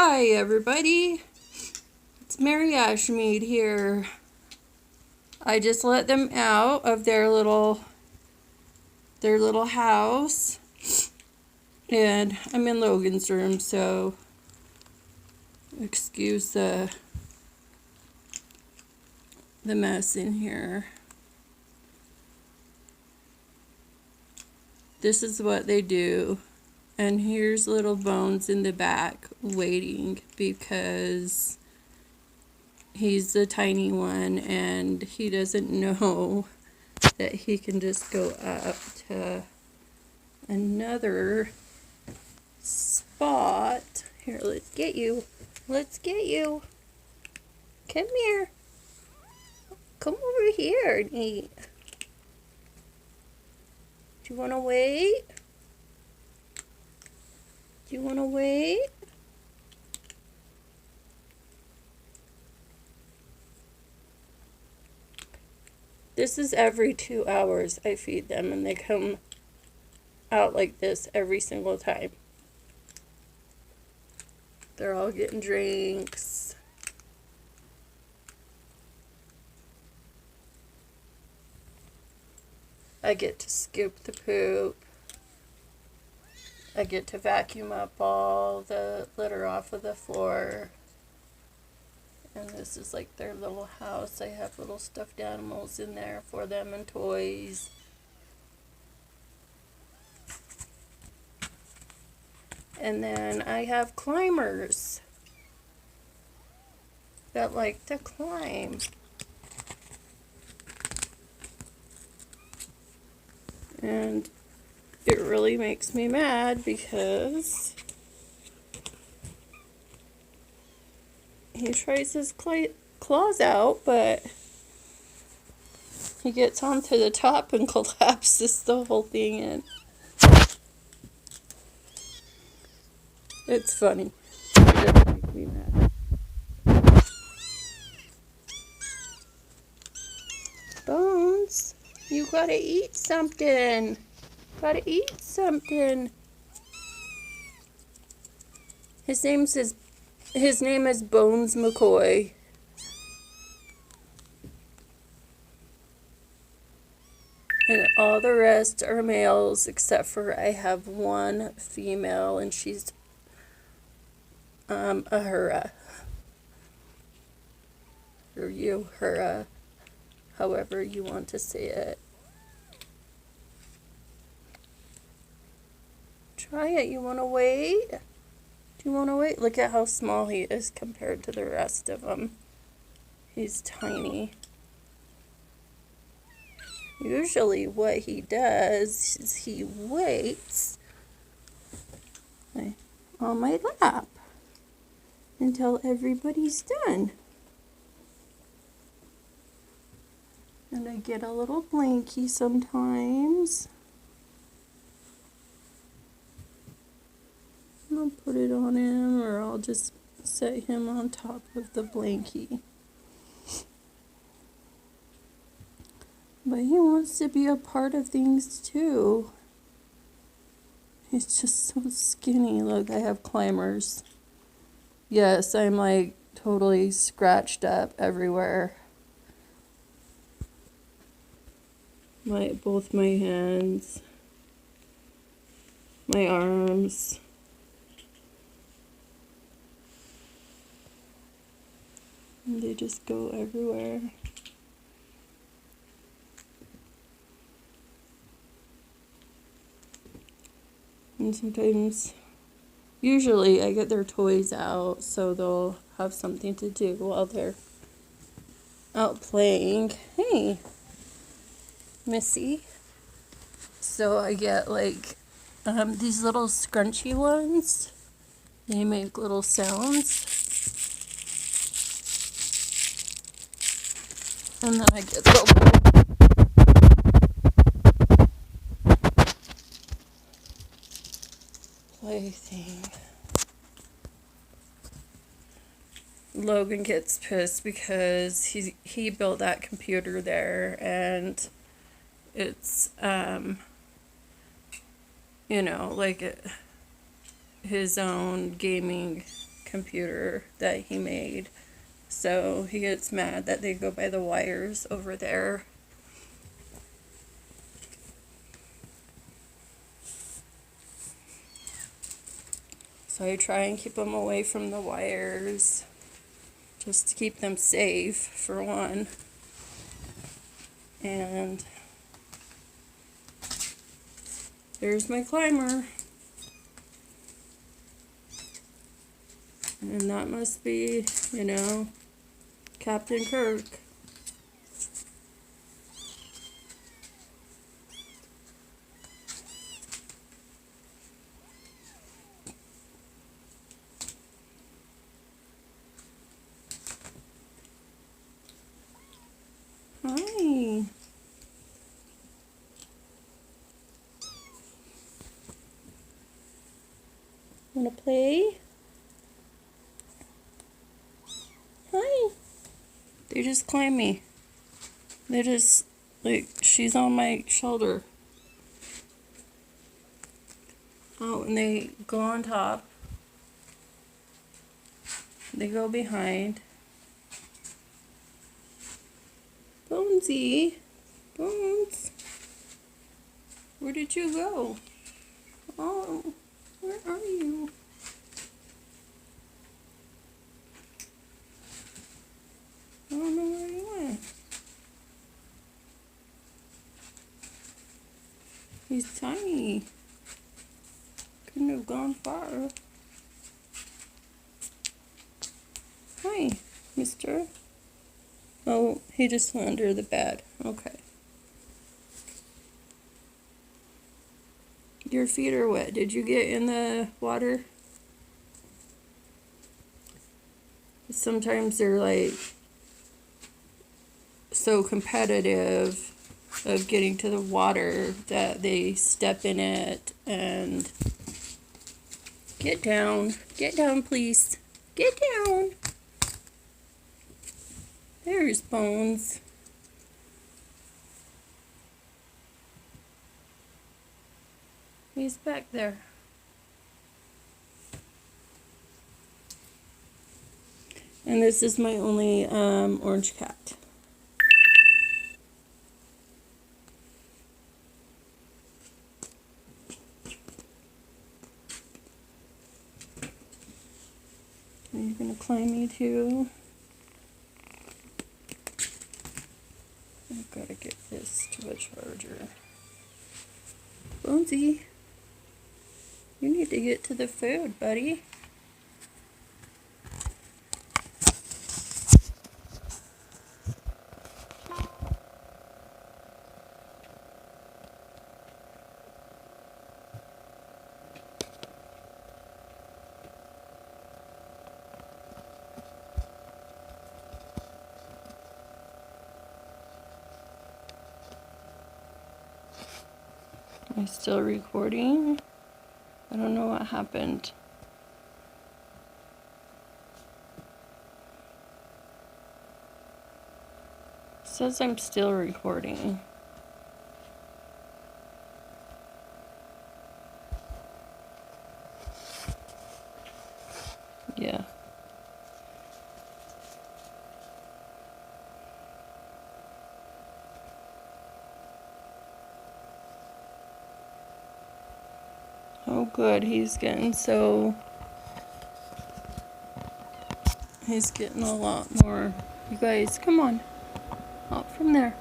Hi everybody, it's Mary Ashmead here. I just let them out of their little house, and I'm in Logan's room, so excuse the mess in here. This is what they do. And here's little Bones in the back waiting because he's the tiny one and he doesn't know that he can just go up to another spot. Here, let's get you. Let's get you. Come here. Come over here and eat. Do you want to wait? Do you want to wait? This is every 2 hours I feed them, and they come out like this every single time. They're all getting drinks. I get to scoop the poop. I get to vacuum up all the litter off of the floor. And this is like their little house. I have little stuffed animals in there for them and toys. And then I have climbers that like to climb. And it really makes me mad because he tries his claws out, but he gets onto the top and collapses the whole thing in. It's funny. It does make me mad. Bones, you gotta eat something. Gotta eat something. His name is Bones McCoy. And all the rest are males except for I have one female, and she's a hurra. Or you hurra, however you want to say it. Try it. You want to wait? Do you want to wait? Look at how small he is compared to the rest of them. He's tiny. Usually what he does is he waits on my lap until everybody's done. And I get a little blankie sometimes. I'll put it on him, or I'll just set him on top of the blankie. But he wants to be a part of things too. He's just so skinny. Look, I have climbers. Yes, I'm like totally scratched up everywhere. Both my hands, my arms. And they just go everywhere. And sometimes, usually I get their toys out so they'll have something to do while they're out playing. Hey, Missy. So I get like these little scrunchy ones. They make little sounds. And then I get the play thing. Logan gets pissed because he built that computer there, and it's like his own gaming computer that he made. So he gets mad that they go by the wires over there. So I try and keep them away from the wires, just to keep them safe, for one. And there's my climber. And that must be, you know, Captain Kirk. Hi. Wanna play? Hi. They just climb me. They just, like, she's on my shoulder. Oh, and they go on top. They go behind. Bonesy. Bones. Where did you go? Oh, where are you? I don't know where he went. He's tiny. Couldn't have gone far. Hi, mister. Oh, he just went under the bed. Okay. Your feet are wet. Did you get in the water? Sometimes they're like so competitive of getting to the water that they step in it and get down please, get down. There's Bones. He's back there. And this is my only orange cat. Are you gonna climb me too? I've gotta get this to a charger. Bonesy, you need to get to the food, buddy. Am I still recording? I don't know what happened. It says I'm still recording. Yeah. Oh good, he's getting a lot more. You guys, come on. Out from there.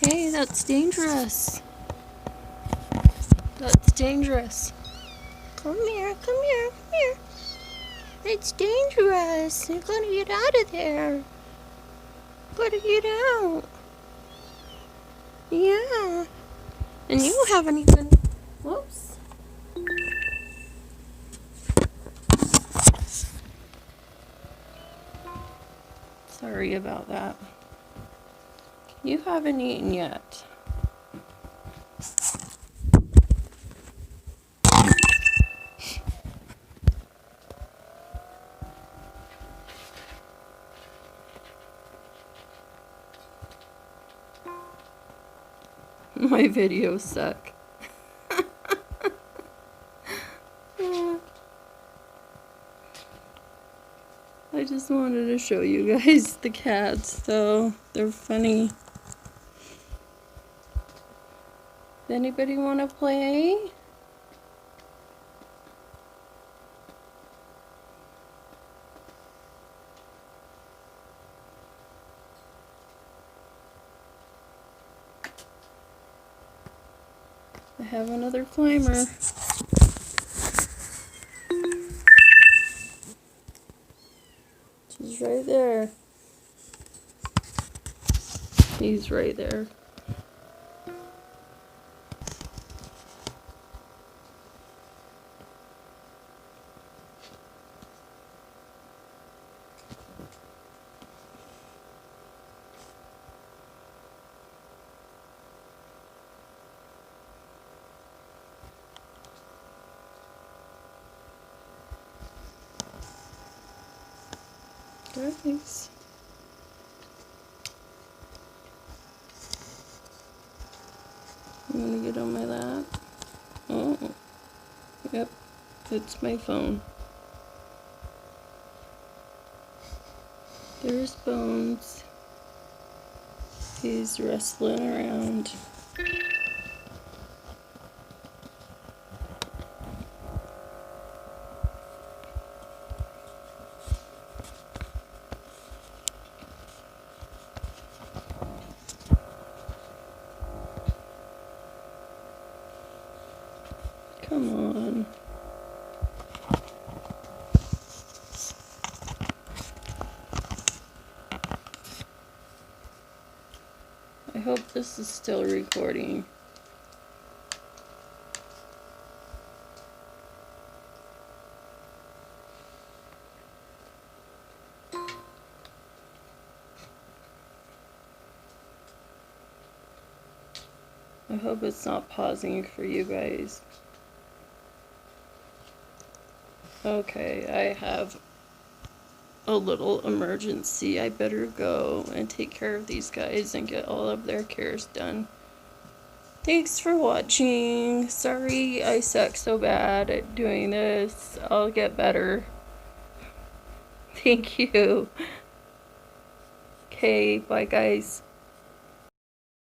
Hey, that's dangerous. That's dangerous. Come here, come here, come here. It's dangerous. You gotta get out of there. Gotta get out. Yeah. And you haven't even... Whoops. Sorry about that. You haven't eaten yet. My videos suck. I just wanted to show you guys the cats, so they're funny. Does anybody want to play? I have another climber. She's right there. He's right there. Guys. I'm gonna get on my lap. Oh, yep, it's my phone. There's Bones. He's wrestling around. Come on. I hope this is still recording. I hope it's not pausing for you guys. Okay, I have a little emergency. I better go and take care of these guys and get all of their cares done. Thanks for watching. Sorry I suck so bad at doing this. I'll get better. Thank you. Okay, bye guys.